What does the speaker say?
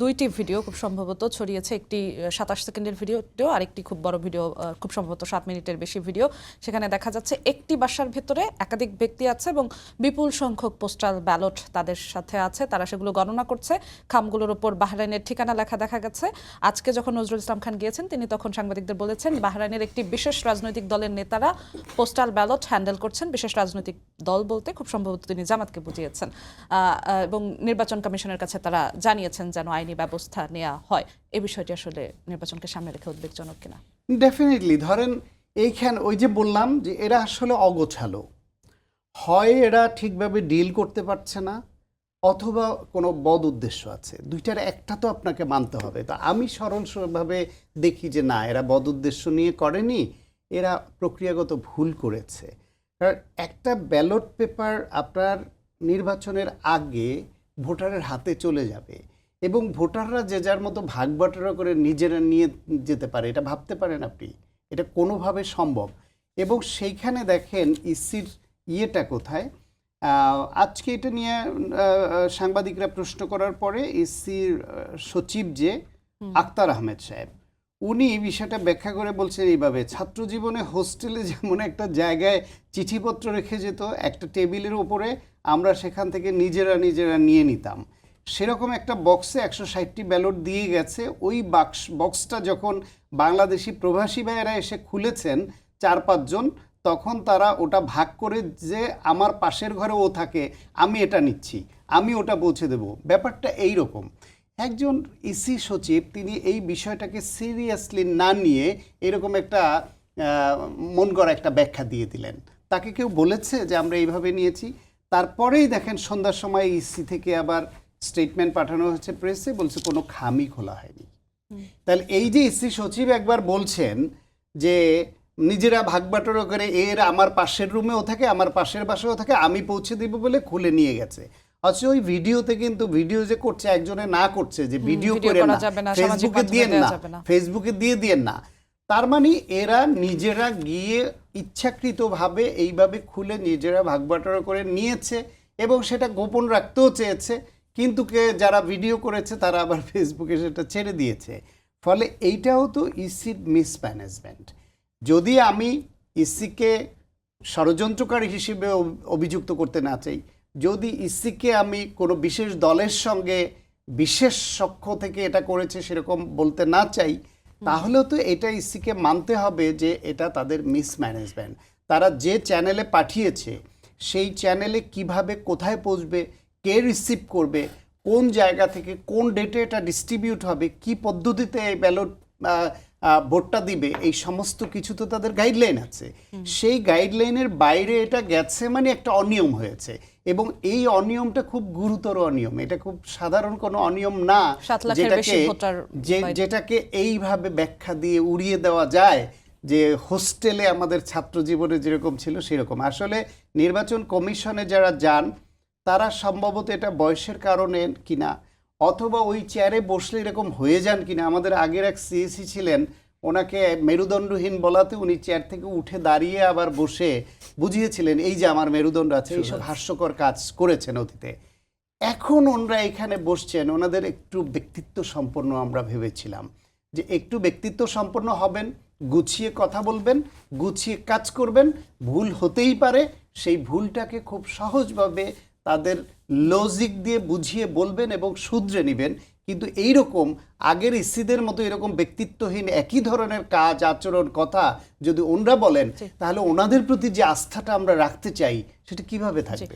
দুইটি ভিডিও খুব সম্ভবত ছড়িয়েছে, একটি 27 সেকেন্ডের ভিডিও আর একটি খুব বড় ভিডিও, খুব সম্ভবত 7 মিনিটের বেশি ভিডিও। সেখানে দেখা যাচ্ছে একটি বাসার ভেতরে একাধিক ব্যক্তি আছে এবং বিপুল সংখ্যক পোস্টাল ব্যালট তাদের সাথে আছে, তারা সেগুলো গণনা করছে। খামগুলোর উপর বাহরাইনের ঠিকানা লেখা দেখা গেছে। আজকে যখন নজরুল ইসলাম খান গিয়েছেন তিনি তখন সাংবাদিকদের বলেছেন বাহরাইনের একটি বিশেষ রাজনৈতিক দলের নেতারা পোস্টাল ব্যালট হ্যান্ডেল করছেন। বিশেষ রাজনৈতিক দল বলতে খুব সম্ভবত তিনি জামাতকে বুঝিয়েছেন এবং নির্বাচন কমিশনের কাছে তারা জানিয়েছেন যেন আইনি ব্যবস্থা নেওয়া হয়। এই বিষয়টি আসলে নির্বাচনকে সামনে রেখে উদ্বেগজনক কিনা? ডেফিনেটলি। ধরেন এইখানে ওই যে বললাম যে এরা আসলে অগোছালো, হয় এরা ঠিকভাবে ডিল করতে পারছে না অথবা কোনো বদ উদ্দেশ্য আছে। দুইটার একটা তো আপনাকে মানতে হবে। তো আমি সরলভাবে দেখি যে না, এরা বদ উদ্দেশ্য নিয়ে করেনি, এরা প্রক্রিয়াগত ভুল করেছে। কারণ একটা ব্যালট পেপার আপনার নির্বাচনের আগে ভোটারের হাতে চলে যাবে এবং ভোটাররা যে যার মতো ভাগ বাটোয়ারা করে নিজেরা নিয়ে যেতে পারে, এটা ভাবতে পারেন আপনি? এটা কোনোভাবে সম্ভব। এবং সেইখানে দেখেন ইসির ইয়েটা কোথায়। আজকে এটা নিয়ে সাংবাদিকরা প্রশ্ন করার পরে ইসির সচিব যে আক্তার আহমেদ সাহেব, উনি বিষয়টা ব্যাখ্যা করে বলছেন এইভাবে, ছাত্র জীবনে হোস্টেলে যেমন একটা জায়গায় চিঠিপত্র রেখে যেত একটা টেবিলের ওপরে, আমরা সেখান থেকে নিজেরা নিয়ে নিতাম, সেরকম একটা বক্সে 160টি ব্যালট দিয়ে গেছে। ওই বক্সটা যখন বাংলাদেশি প্রবাসী ভাইয়েরা এসে খুলেছেন 4-5 জন, তখন তারা ওটা ভাগ করে যে আমার পাশের ঘরে ও থাকে, আমি এটা নিচ্ছি, আমি ওটা পৌঁছে দেব। ব্যাপারটা এই রকম। একজন ইসি সচিব তিনি এই বিষয়টাকে সিরিয়াসলি না নিয়ে এরকম একটা মন গড়া একটা ব্যাখ্যা দিয়ে দিলেন। তাকে কেউ বলেছে যে আমরা এইভাবে নিয়েছি? তারপরেই দেখেন সন্ধ্যার সময় ইসি থেকে আবার স্টেটমেন্ট পাঠানো হচ্ছে প্রেসে, বলছে কোনো খামি খোলা হয়নি। তাহলে এই যে ইসি সচিব একবার বলছেন যে নিজেরা ভাগ বাটোয়ারা করে, এর আমার পাশের রুমেও থাকে, আমার পাশের বাসায়ও থাকে, আমি পৌঁছে দিব বলে খুলে নিয়ে গেছে। অথচ ওই ভিডিওতে কিন্তু ভিডিও যে করছে একজনে না করছে যে ভিডিও করে না, ফেসবুকে দিয়েন না, ফেসবুকে দিয়েন না। তার মানে এরা নিজেরা গিয়ে ইচ্ছাকৃতভাবে এইভাবে খুলে নিজেরা ভাগ বাটোয়ারা করে নিয়েছে এবং সেটা গোপন রাখতেও চেয়েছে, কিন্তু যারা ভিডিও করেছে তারা আবার ফেসবুকে সেটা ছেড়ে দিয়েছে। ফলে এইটাও তো ইসির মিসম্যানেজমেন্ট। যদি আমি ইসিকে ষড়যন্ত্রকারী হিসেবে অভিযুক্ত করতে না চাই, যদি ইসিকে আমি কোনো বিশেষ দলের সঙ্গে বিশেষ সখ্য থেকে এটা করেছে সেরকম বলতে না চাই, তাহলেও তো এটা ইসিকে মানতে হবে যে এটা তাদের মিসম্যানেজমেন্ট। তারা যে চ্যানেলে পাঠিয়েছে সেই চ্যানেলে কিভাবে কোথায় পৌঁছবে, কে রিসিভ করবে, কোন জায়গা থেকে কোন ডেটে এটা ডিস্ট্রিবিউট হবে, কি পদ্ধতিতে এই ব্যালট ভোটটা দিবে, এই সমস্ত কিছু তো তাদের গাইডলাইন আছে। সেই গাইডলাইনের বাইরে এটা গেছে মানে একটা অনিয়ম হয়েছে এবং এই অনিয়মটা খুব গুরুতর অনিয়ম। এটা খুব সাধারণ কোনো অনিয়ম না যেটাকে এইভাবে ব্যাখ্যা দিয়ে উড়িয়ে দেওয়া যায় যে হোস্টেলে আমাদের ছাত্র জীবনে যেরকম ছিল সেরকম। আসলে নির্বাচন কমিশনে যারা যান তারা সম্ভবত এটা বয়সের কারণে কিনা অথবা ওই চেয়ারে বসলে এরকম হয়ে যান কিনা। আমাদের আগের এক সিএসি ছিলেন, ওনাকে মেরুদণ্ডহীন বলাতে উনি চেয়ার থেকে উঠে দাঁড়িয়ে আবার বসে বুঝিয়েছিলেন এই যে আমার মেরুদণ্ড আছে। এইসব হাস্যকর কাজ করেছেন অতীতে। এখন ওনারা এখানে বসছেন, ওনাদের একটু ব্যক্তিত্ব সম্পন্ন আমরা ভেবেছিলাম যে একটু ব্যক্তিত্ব সম্পন্ন হবেন, গুছিয়ে কথা বলবেন, গুছিয়ে কাজ করবেন। ভুল হতেই পারে, সেই ভুলটাকে খুব সহজভাবে তাদের লজিক দিয়ে বুঝিয়ে বলবেন এবং শুধরে নেবেন। কিন্তু এইরকম আগের ইসিদের মতো এরকম ব্যক্তিত্বহীন একই ধরনের কাজ আচরণ কথা যদি ওনারা বলেন, তাহলে ওনাদের প্রতি যে আস্থাটা আমরা রাখতে চাই সেটা কিভাবে থাকবে?